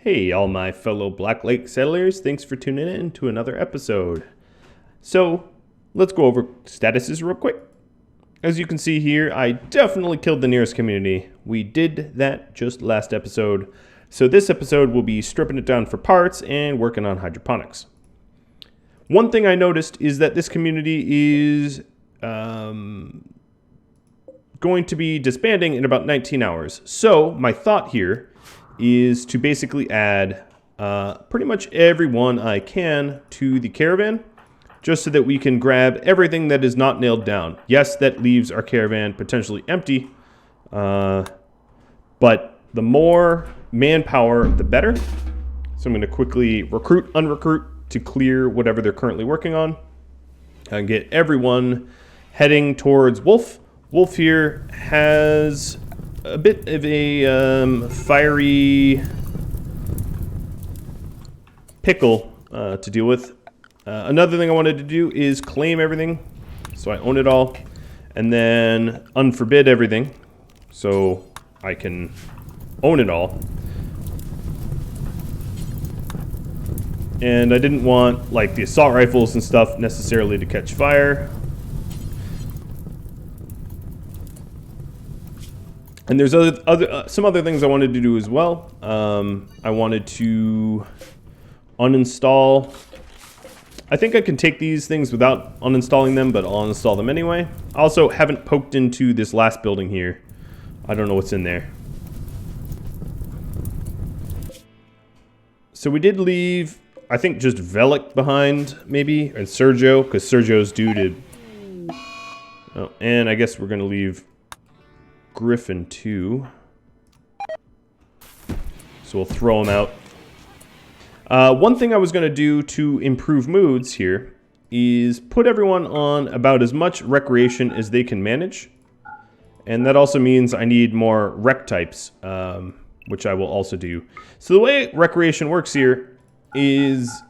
Hey, all my fellow Black Lake settlers, thanks for tuning in to another episode. So, let's go over statuses real quick. As you can see here, I definitely killed the nearest community. We did that just last episode. So this episode will be stripping it down for parts and working on hydroponics. One thing I noticed is that this community is going to be disbanding in about 19 hours. So my thought here is to basically add pretty much everyone I can to the caravan, just so that we can grab everything that is not nailed down. Yes, that leaves our caravan potentially empty, but the more manpower, the better. So I'm going to quickly recruit, unrecruit to clear whatever they're currently working on and get everyone heading towards Wolf. Wolf here has a bit of a fiery pickle to deal with. Another thing I wanted to do is claim everything, so I own it all, and then unforbid everything, so I can own it all. And I didn't want like the assault rifles and stuff necessarily to catch fire. And there's some other things I wanted to do as well. I wanted to uninstall. I think I can take these things without uninstalling them, but I'll uninstall them anyway. I also haven't poked into this last building here. I don't know what's in there. So we did leave, I think, just Velik behind, maybe, and Sergio, because Sergio's due to... Oh, and I guess we're going to leave Griffin too. So we'll throw him out. One thing I was going to do to improve moods here is put everyone on about as much recreation as they can manage. And that also means I need more rec types, which I will also do. So the way recreation works here is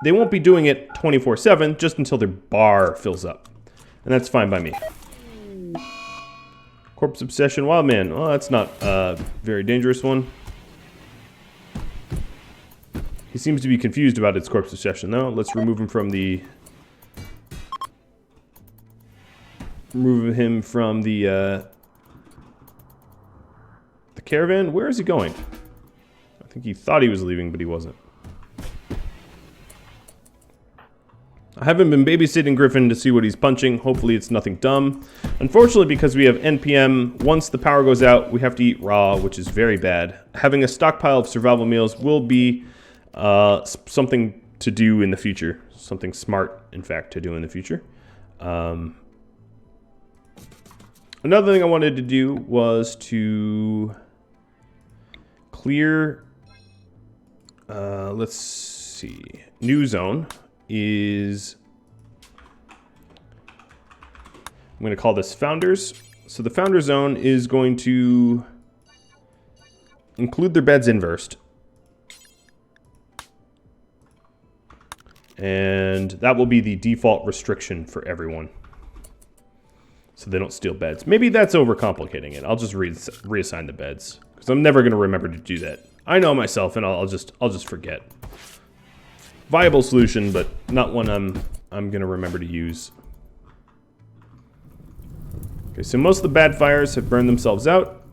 they won't be doing it 24/7, just until their bar fills up. And that's fine by me. Corpse Obsession, Wildman. Well, that's not a very dangerous one. He seems to be confused about its Corpse Obsession, though. Let's remove him from the... the caravan. Where is he going? I think he thought he was leaving, but he wasn't. I haven't been babysitting Griffin to see what he's punching. Hopefully it's nothing dumb. Unfortunately, because we have NPM, once the power goes out, we have to eat raw, which is very bad. Having a stockpile of survival meals will be something to do in the future. Something smart, in fact, to do in the future. Another thing I wanted to do was to clear... let's see. New zone is... I'm going to call this Founders. So the Founder Zone is going to include their beds inversed. And that will be the default restriction for everyone. So they don't steal beds. Maybe that's overcomplicating it. I'll just reassign the beds, because I'm never going to remember to do that. I know myself, and I'll just forget. Viable solution, but not one I'm going to remember to use. Okay, so most of the bad fires have burned themselves out.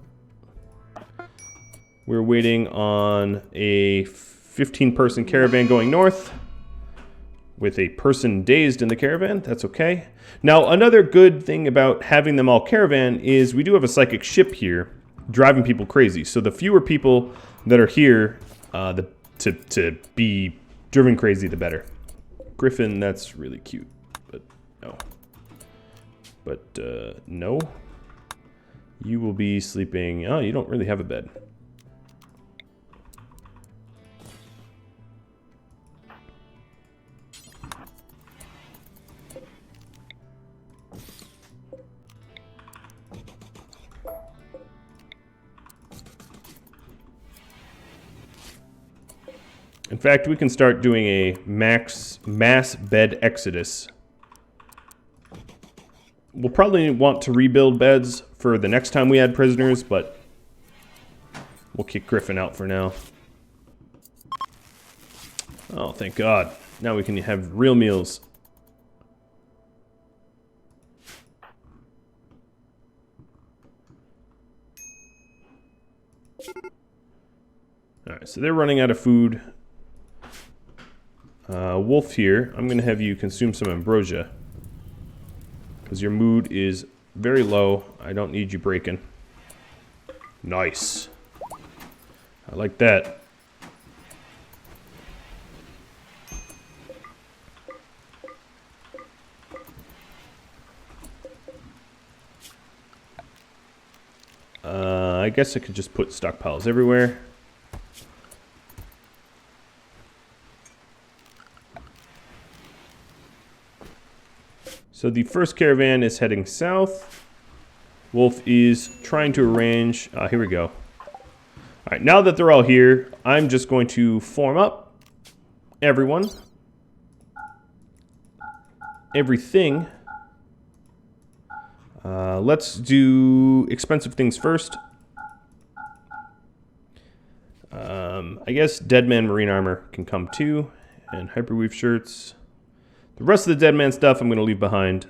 We're waiting on a 15-person caravan going north with a person dazed in the caravan. That's okay. Now, another good thing about having them all caravan is we do have a psychic ship here driving people crazy. So the fewer people that are here to be driven crazy, the better. Griffin, that's really cute, but no. But no. You will be sleeping... Oh, you don't really have a bed. In fact, we can start doing a mass bed exodus. We'll probably want to rebuild beds for the next time we add prisoners, but We'll kick Griffin out for now. Oh, thank God. Now we can have real meals. Alright, so they're running out of food. Wolf here, I'm going to have you consume some ambrosia. Because your mood is very low. I don't need you breaking. Nice. I like that. I guess I could just put stockpiles everywhere. So the first caravan is heading south. Wolf is trying to arrange... here we go. Alright, now that they're all here, I'm just going to form up everyone. Everything. Let's do expensive things first. I guess Deadman Marine Armor can come too. And Hyperweave shirts. The rest of the Deadman stuff I'm going to leave behind.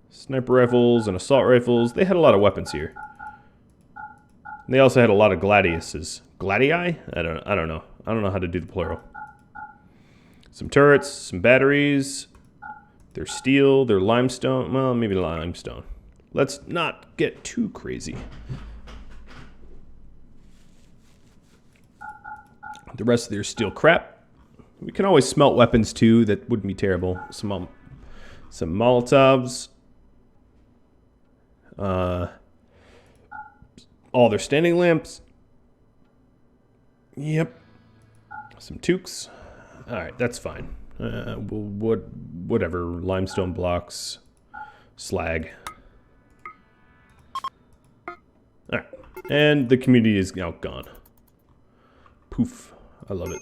Sniper rifles and assault rifles. They had a lot of weapons here. And they also had a lot of gladiuses. Gladii? I don't know. I don't know how to do the plural. Some turrets, some batteries. They're steel, they're limestone. Well, maybe limestone. Let's not get too crazy. The rest of their steel crap. We can always smelt weapons too. That wouldn't be terrible. Some Molotovs. All their standing lamps. Yep. Some toques. Alright, that's fine. Whatever. Limestone blocks. Slag. Alright. And the community is now gone. Poof. I love it.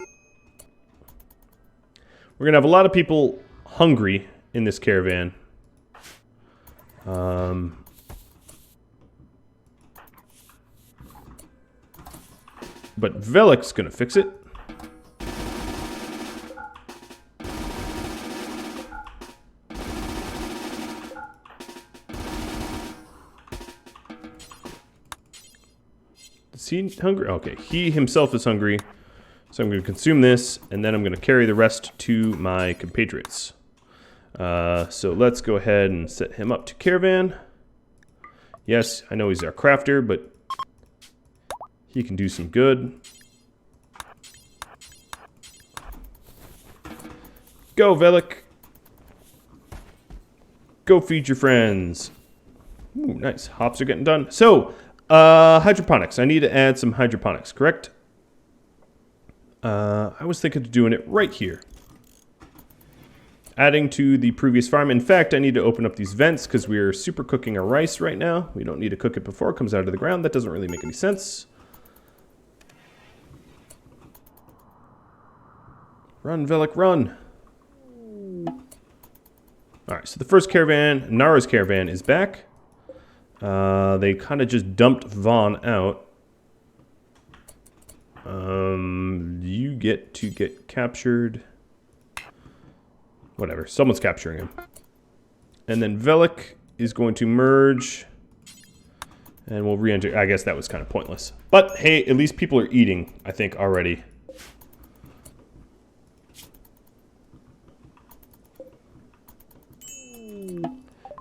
We're gonna have a lot of people hungry in this caravan. But Velik's gonna fix it. Is he hungry? Okay, he himself is hungry. So I'm going to consume this, and then I'm going to carry the rest to my compatriots. So let's go ahead and set him up to caravan. Yes, I know he's our crafter, but he can do some good. Go, Velik. Go feed your friends. Ooh, nice. Hops are getting done. So, hydroponics. I need to add some hydroponics, correct? I was thinking of doing it right here. Adding to the previous farm. In fact, I need to open up these vents because we are super cooking our rice right now. We don't need to cook it before it comes out of the ground. That doesn't really make any sense. Run, Velik, run. Alright, so the first caravan, Nara's caravan, is back. They kind of just dumped Vaughn out. You get to get captured. Whatever, someone's capturing him. And then Velik is going to merge. And we'll re-enter. I guess that was kind of pointless. But hey, at least people are eating, I think, already.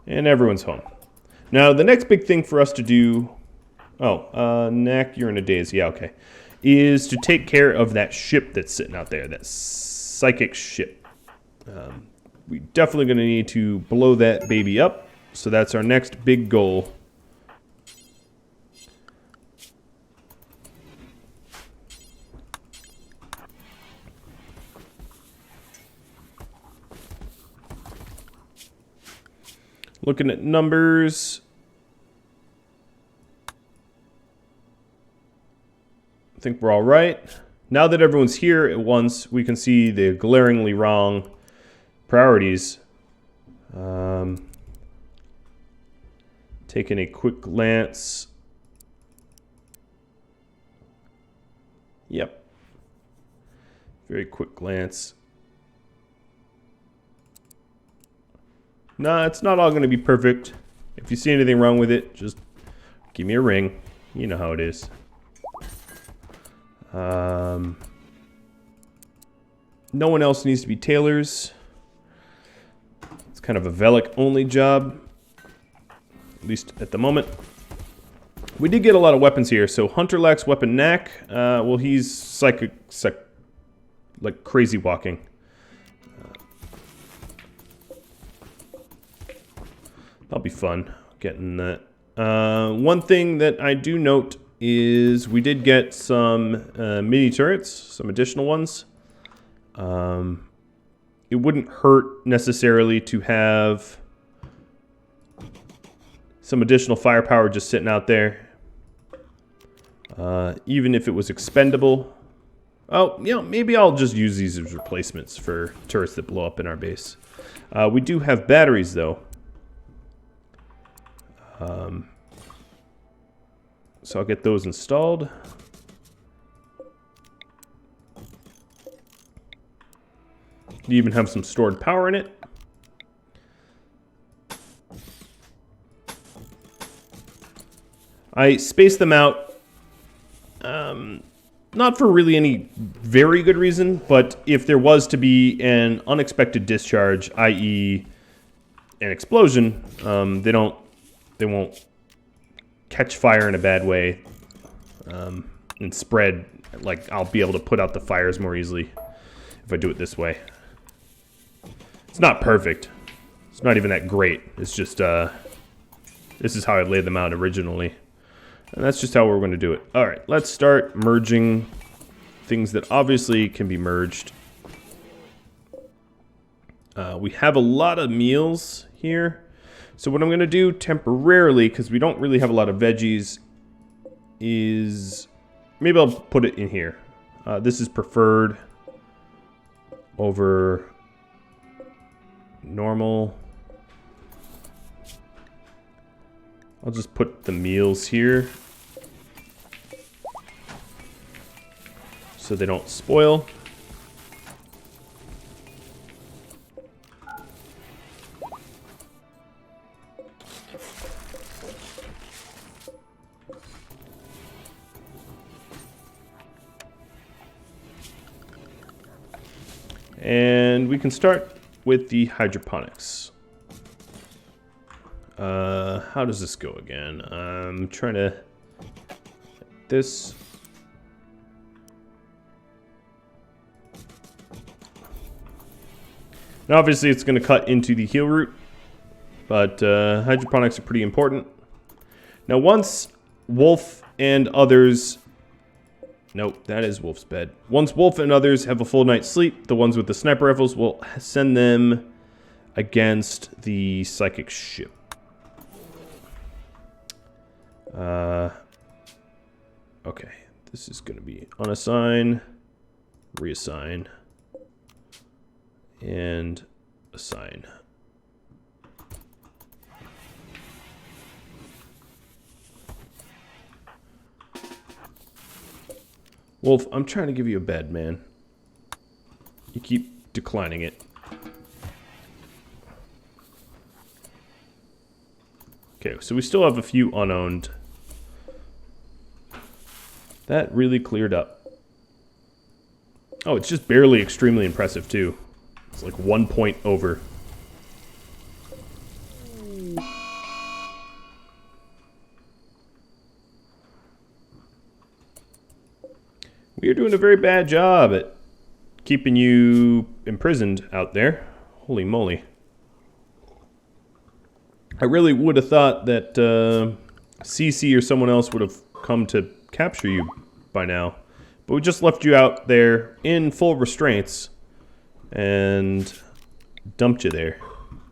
And everyone's home. Now, the next big thing for us to do... Oh, Knack, you're in a daze. Yeah, okay. Is to take care of that ship that's sitting out there. That psychic ship. We definitely going to need to blow that baby up. So that's our next big goal. Looking at numbers. I think we're all right. Now that everyone's here at once, we can see the glaringly wrong Taking a quick glance. Yep. Very quick glance. Nah, it's not all going to be perfect. If you see anything wrong with it, just give me a ring. You know how it is. No one else needs to be tailors. It's kind of a Velic only job. At least at the moment. We did get a lot of weapons here. So Hunter lacks weapon knack. Well, he's psychic like crazy walking. That'll be fun getting that. One thing that I do note is we did get some mini turrets, some additional ones. It wouldn't hurt necessarily to have some additional firepower just sitting out there. Even if it was expendable. Oh, you know, maybe I'll just use these as replacements for turrets that blow up in our base. We do have batteries, though. So I'll get those installed. You even have some stored power in it. I spaced them out. Not for really any very good reason, but if there was to be an unexpected discharge, i.e. an explosion, they won't catch fire in a bad way and spread. Like, I'll be able to put out the fires more easily if I do it this way. It's not perfect. It's not even that great. It's just, this is how I laid them out originally. And that's just how we're going to do it. All right, let's start merging things that obviously can be merged. We have a lot of meals here. So what I'm going to do temporarily, because we don't really have a lot of veggies, is maybe I'll put it in here. This is preferred over normal. I'll just put the meals here so they don't spoil. And we can start with the hydroponics. How does this go again? I'm trying to... This... And obviously it's going to cut into the heal route, but hydroponics are pretty important. Now once Wolf and others... Nope, that is Wolf's bed. Once Wolf and others have a full night's sleep, the ones with the sniper rifles will send them against the psychic ship. Okay, this is going to be unassign, reassign, and assign. Wolf, I'm trying to give you a bed, man. You keep declining it. Okay, so we still have a few unowned. That really cleared up. Oh, it's just barely extremely impressive, too. It's like 1 point over. We are doing a very bad job at keeping you imprisoned out there. Holy moly. I really would have thought that CC or someone else would have come to capture you by now. But we just left you out there in full restraints and dumped you there.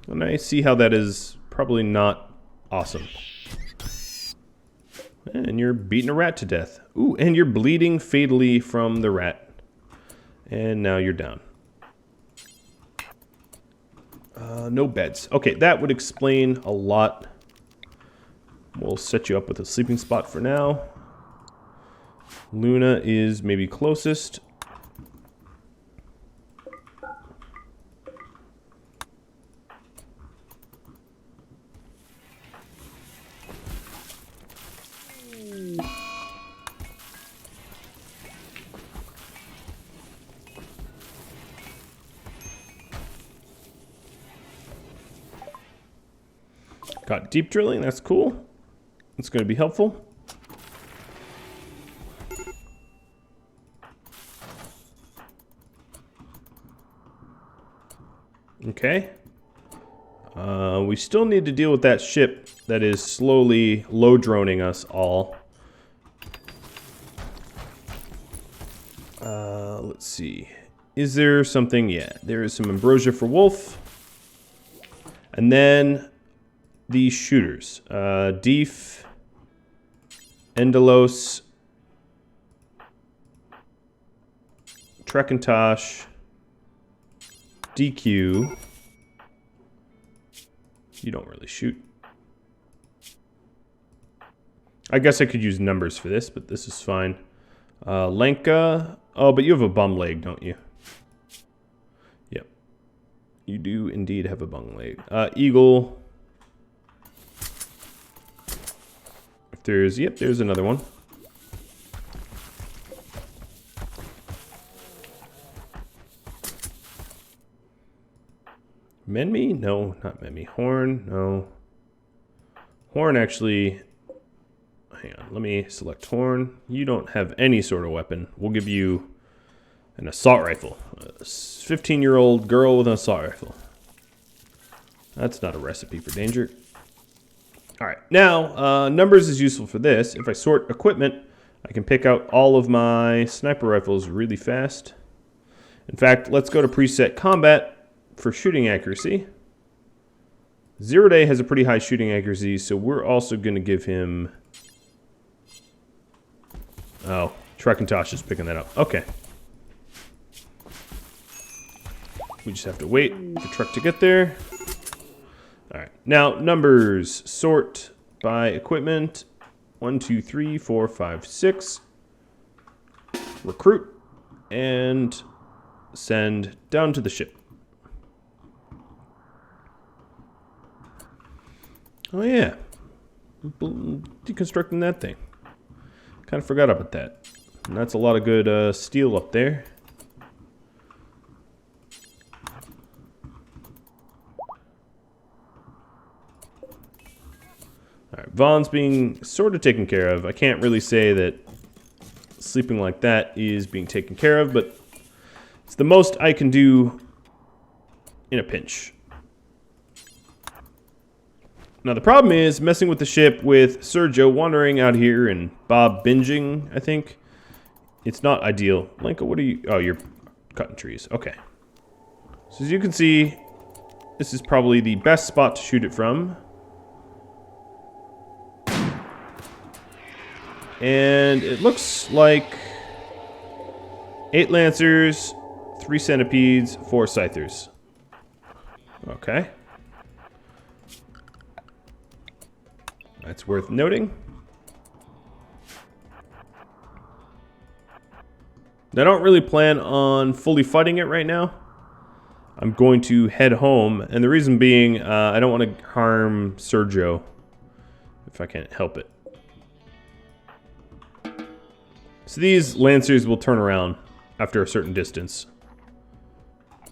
And I see how that is probably not awesome. And you're beating a rat to death. Ooh, and you're bleeding fatally from the rat. And now you're down. No beds. Okay, that would explain a lot. We'll set you up with a sleeping spot for now. Luna is maybe closest. Got deep drilling, that's cool. It's going to be helpful. Okay. We still need to deal with that ship that is slowly low droning us all. Let's see. Is there something? Yeah, there is some ambrosia for Wolf. And then the shooters. Deef, Endelos, Trekintosh, DQ. You don't really shoot. I guess I could use numbers for this, but this is fine. Lenka. Oh, but you have a bum leg, don't you? Yep. You do indeed have a bum leg. Eagle. If there's, yep, there's another one. Menme? No, not Menme. Horn? No. Horn actually... Hang on, let me select Horn. You don't have any sort of weapon. We'll give you an assault rifle. A 15-year-old girl with an assault rifle. That's not a recipe for danger. Alright, now, numbers is useful for this. If I sort equipment, I can pick out all of my sniper rifles really fast. In fact, let's go to preset combat for shooting accuracy. Zero Day has a pretty high shooting accuracy, so we're also going to give him... Oh, Trekintosh is picking that up. Okay. We just have to wait for Trek to get there. Alright, now numbers. Sort by equipment. 1, 2, 3, 4, 5, 6. Recruit. And send down to the ship. Oh yeah. Deconstructing that thing. Kind of forgot about that. And that's a lot of good steel up there. Alright, Vaughn's being sort of taken care of. I can't really say that sleeping like that is being taken care of, but it's the most I can do in a pinch. Now the problem is messing with the ship with Sergio wandering out here and Bob binging, I think. It's not ideal. Lenka, what are you... Oh, you're cutting trees. Okay. So as you can see, this is probably the best spot to shoot it from. And it looks like 8 Lancers, 3 Centipedes, 4 Scythers. Okay. That's worth noting. I don't really plan on fully fighting it right now. I'm going to head home, and the reason being, I don't want to harm Sergio if I can't help it. So these Lancers will turn around after a certain distance.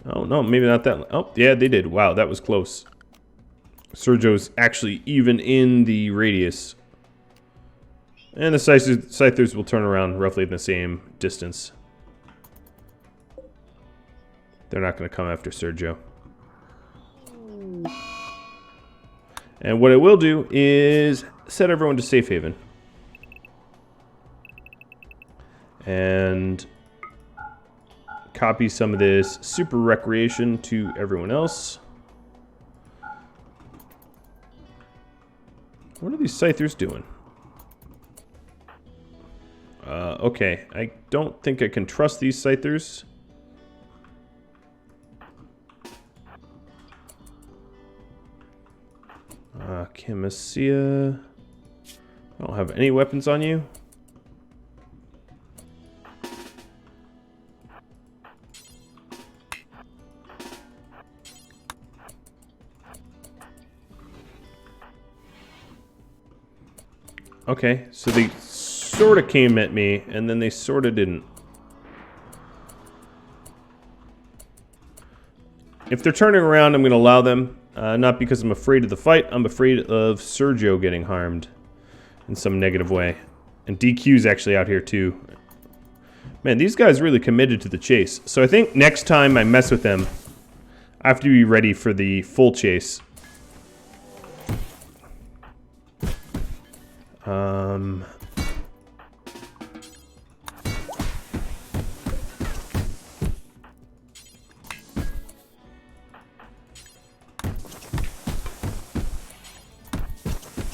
Oh, no, maybe not that. Oh, yeah, they did. Wow, that was close. Sergio's actually even in the radius. And the Scythers will turn around roughly in the same distance. They're not going to come after Sergio. And what I will do is set everyone to safe haven. And copy some of this super recreation to everyone else. What are these Scythers doing? Okay, I don't think I can trust these Scythers. Chemisia. I don't have any weapons on you. Okay, so they sort of came at me, and then they sort of didn't. If they're turning around, I'm going to allow them. Not because I'm afraid of the fight, I'm afraid of Sergio getting harmed in some negative way. And DQ's actually out here too. Man, these guys really committed to the chase. So I think next time I mess with them, I have to be ready for the full chase.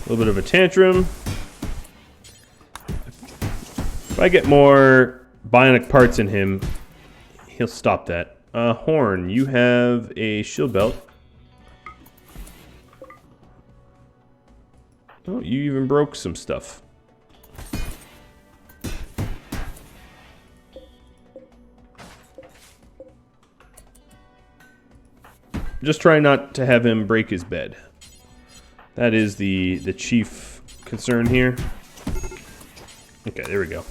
A little bit of a tantrum. If I get more bionic parts in him, he'll stop that. Horn, you have a shield belt. Oh, you even broke some stuff. Just try not to have him break his bed. That is the chief concern here. Okay, there we go.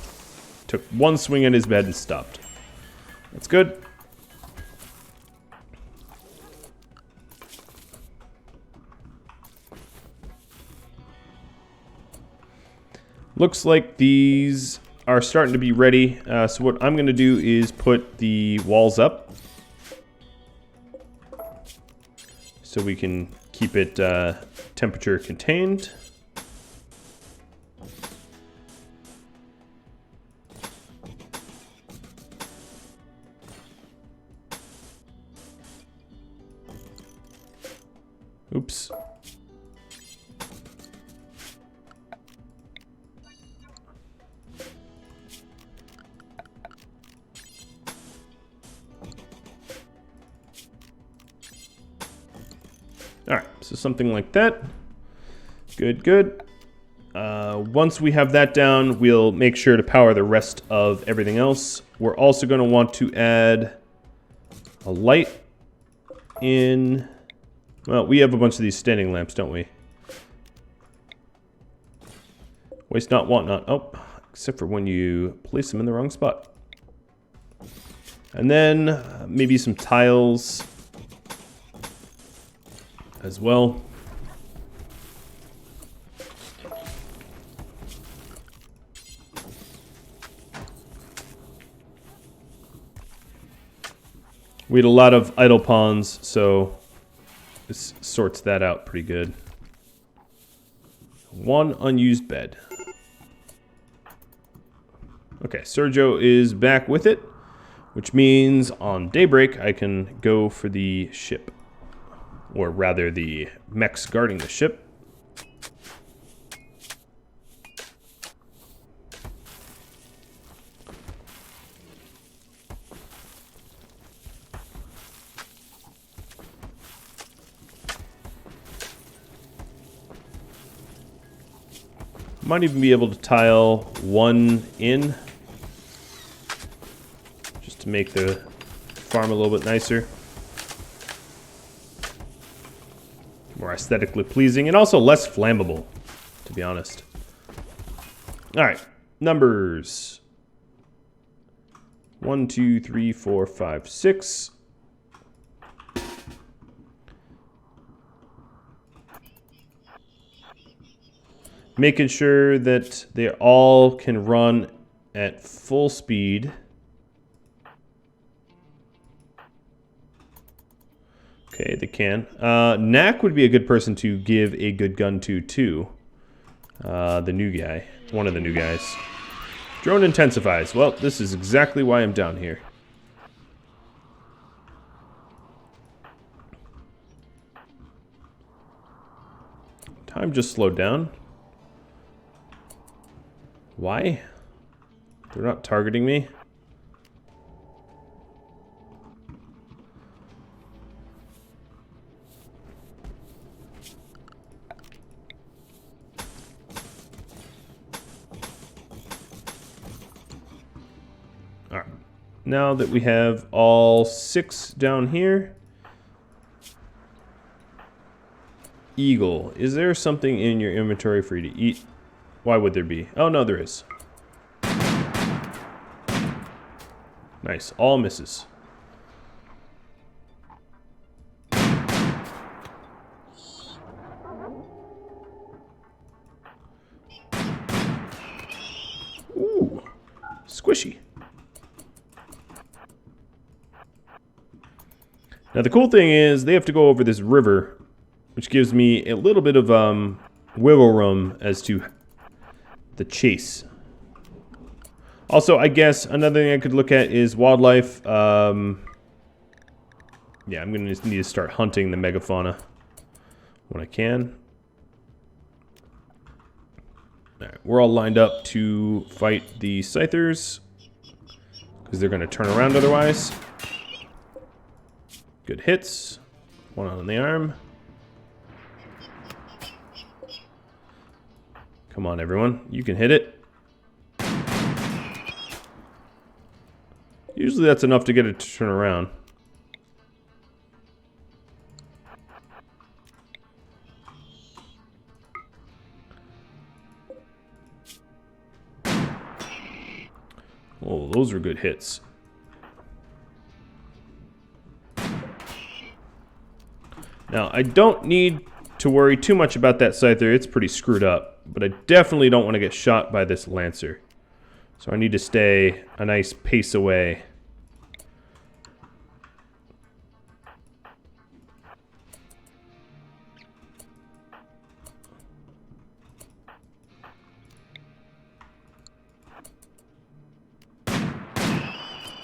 Took one swing at his bed and stopped. That's good. Looks like these are starting to be ready. So what I'm going to do is put the walls up. So we can keep it temperature contained. Oops. Alright, so something like that. Good, good. Once we have that down, we'll make sure to power the rest of everything else. We're also going to want to add a light in... Well, we have a bunch of these standing lamps, don't we? Waste not, want not. Oh, except for when you place them in the wrong spot. And then maybe some tiles as well. We had a lot of idle pawns, so this sorts that out pretty good. One unused bed. Okay, Sergio is back with it, which means on daybreak I can go for the ship. Or rather, the mechs guarding the ship. Might even be able to tile one in, just to make the farm a little bit nicer. More aesthetically pleasing, and also less flammable, to be honest. Alright, numbers. 1, 2, 3, 4, 5, 6. Making sure that they all can run at full speed. Okay, they can. Knack would be a good person to give a good gun to, too. The new guy. One of the new guys. Drone intensifies. Well, this is exactly why I'm down here. Time just slowed down. Why? They're not targeting me. now that we have all 6 down here. Eagle, is there something in your inventory for you to eat? Why would there be? Oh no, there is. Nice, all misses. Ooh, squishy. Now the cool thing is they have to go over this river, which gives me a little bit of wiggle room as to the chase. Also, I guess another thing I could look at is wildlife. Yeah, I'm gonna just need to start hunting the megafauna when I can. Alright, we're all lined up to fight the scythers because they're gonna turn around otherwise. Good hits. One on the arm. Come on, everyone. You can hit it. Usually that's enough to get it to turn around. Oh, those were good hits. Now, I don't need to worry too much about that scyther. It's pretty screwed up. But I definitely don't want to get shot by this lancer. So I need to stay a nice pace away.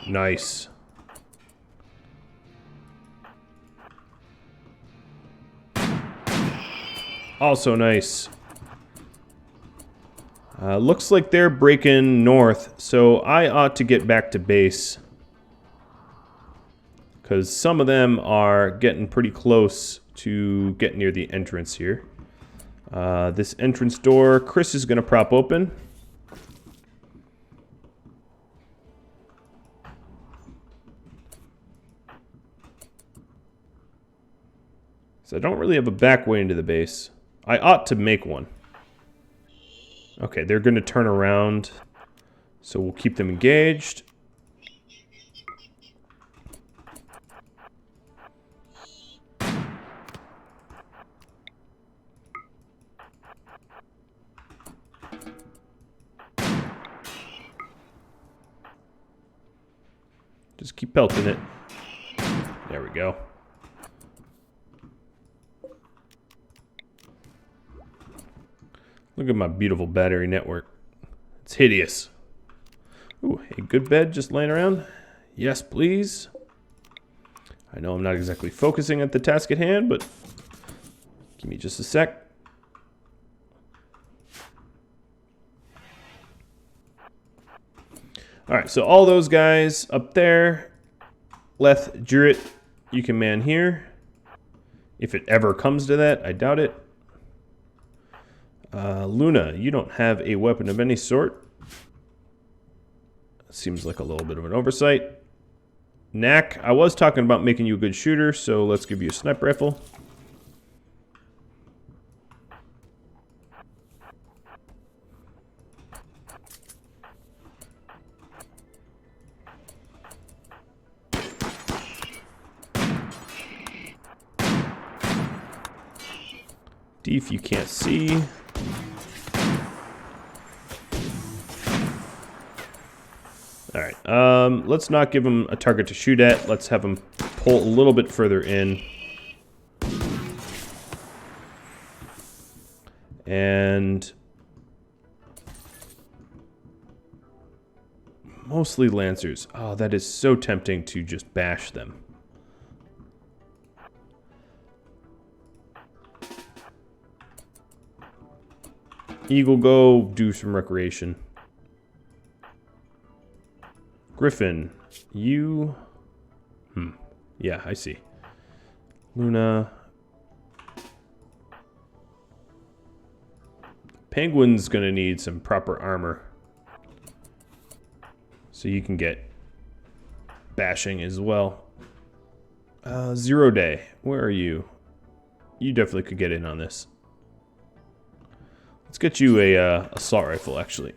Nice. Also nice. Looks like they're breaking north, so I ought to get back to base. Because some of them are getting pretty close to get near the entrance here. This entrance door, Chris is going to prop open. So I don't really have a back way into the base. I ought to make one. Okay, they're going to turn around, so we'll keep them engaged. Just keep pelting it. There we go. Look at my beautiful battery network. It's hideous. Ooh, a good bed just laying around? Yes, please. I know I'm not exactly focusing at the task at hand, but give me just a sec. Alright, so all those guys up there. Leth, Juret, you can man here. If it ever comes to that, I doubt it. Luna, you don't have a weapon of any sort. Seems like a little bit of an oversight. Knack, I was talking about making you a good shooter, so let's give you a sniper rifle. Deef, you can't see. Alright, let's not give him a target to shoot at. Let's have him pull a little bit further in. And mostly lancers. Oh, that is so tempting to just bash them. Eagle, go do some recreation. Griffin, you... Yeah, I see. Luna. Penguin's gonna need some proper armor. So you can get bashing as well. 0 Day, where are you? You definitely could get in on this. Let's get you a assault rifle, actually.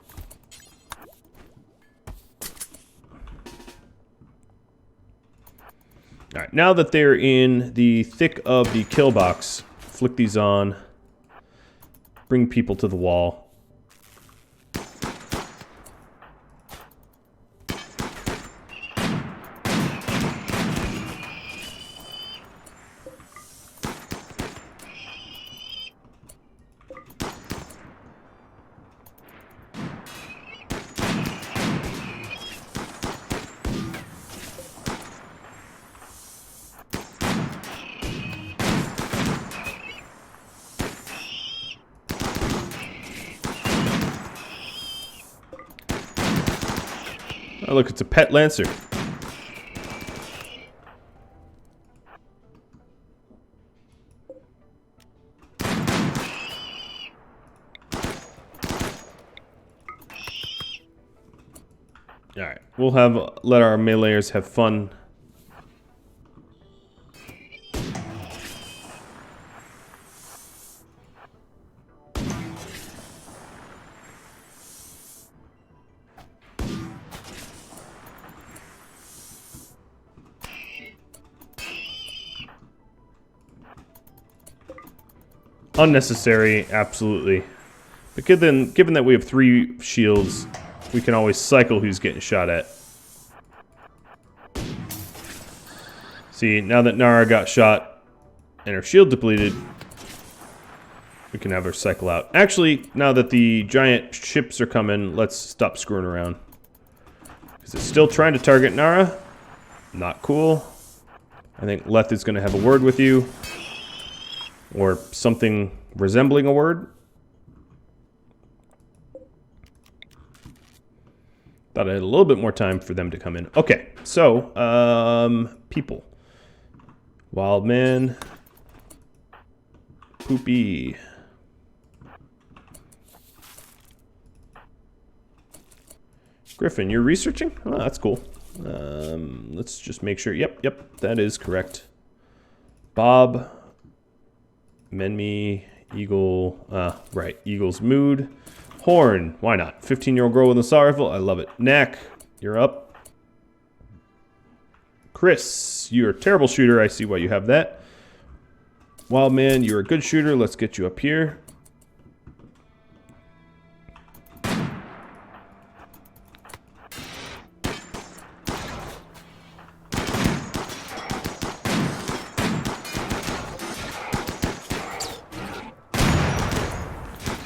Alright, now that they're in the thick of the kill box, flick these on. Bring people to the wall. Oh, look, it's a pet lancer. Alright, we'll let our meleeers have fun. Unnecessary, absolutely. But given that we have 3 shields, we can always cycle who's getting shot at. See, now that Nara got shot and her shield depleted, we can have her cycle out. Actually, now that the giant ships are coming, let's stop screwing around. Because it's still trying to target Nara. Not cool. I think Leth is going to have a word with you. Or something resembling a word. Thought I had a little bit more time for them to come in. Okay, so, people. Wild man. Poopy. Griffin, you're researching? Oh, that's cool. Let's just make sure. Yep, that is correct. Bob. Menme, Eagle, right, Eagle's mood. Horn, why not? 15-year-old girl with a assault rifle, I love it. Knack, you're up. Chris, you're a terrible shooter, I see why you have that. Wild man, you're a good shooter, let's get you up here.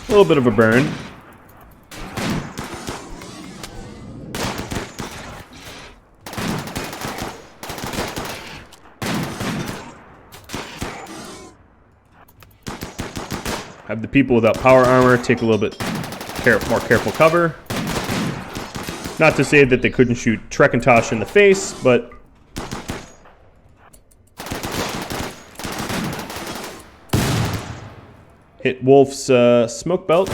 A little bit of a burn. Have the people without power armor take a little bit more careful cover. Not to say that they couldn't shoot Trekintosh in the face, but hit Wolf's smoke belt.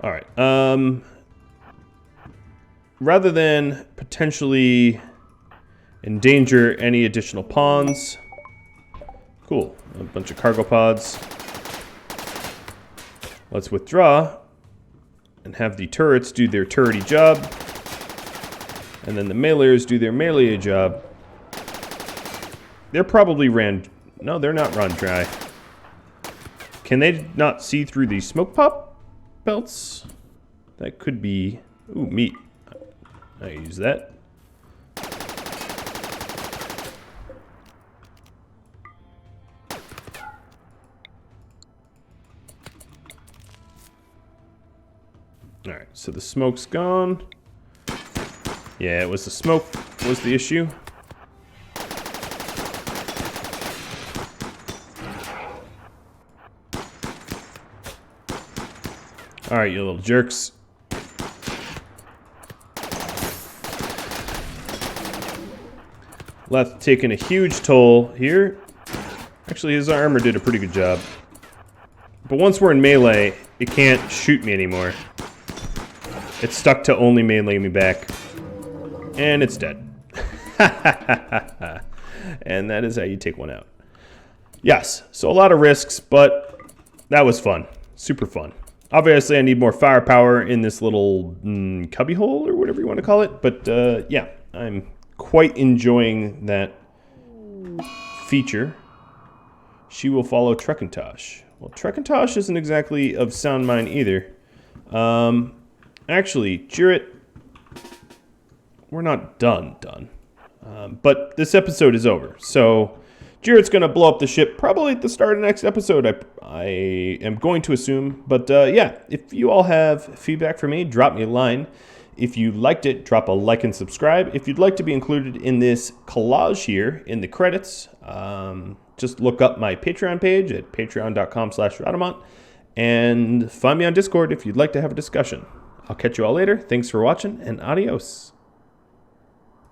All right. Rather than potentially endanger any additional pawns, cool. A bunch of cargo pods. Let's withdraw and have the turrets do their turrety job. And then the meleeers do their melee job. They're probably no, they're not run dry. Can they not see through the smoke pop belts? That could be... Ooh, meat. I use that. Alright, so the smoke's gone. Yeah, it was the smoke was the issue. Alright, you little jerks. Leth taking a huge toll here. Actually, his armor did a pretty good job. But once we're in melee, it can't shoot me anymore. It's stuck to only melee me back. And it's dead. And that is how you take one out. Yes, so a lot of risks, but that was fun. Super fun. Obviously, I need more firepower in this little cubby hole or whatever you want to call it. But yeah, I'm quite enjoying that feature. She will follow Trekkintosh. Well, Trekkintosh isn't exactly of sound mind either. Actually, Jarrett, we're not done. But this episode is over. So Jarrett's going to blow up the ship probably at the start of the next episode, I am going to assume. But yeah, if you all have feedback for me, drop me a line. If you liked it, drop a like and subscribe. If you'd like to be included in this collage here in the credits, just look up my Patreon page at patreon.com/Rhadamant and find me on Discord if you'd like to have a discussion. I'll catch you all later. Thanks for watching, and adios.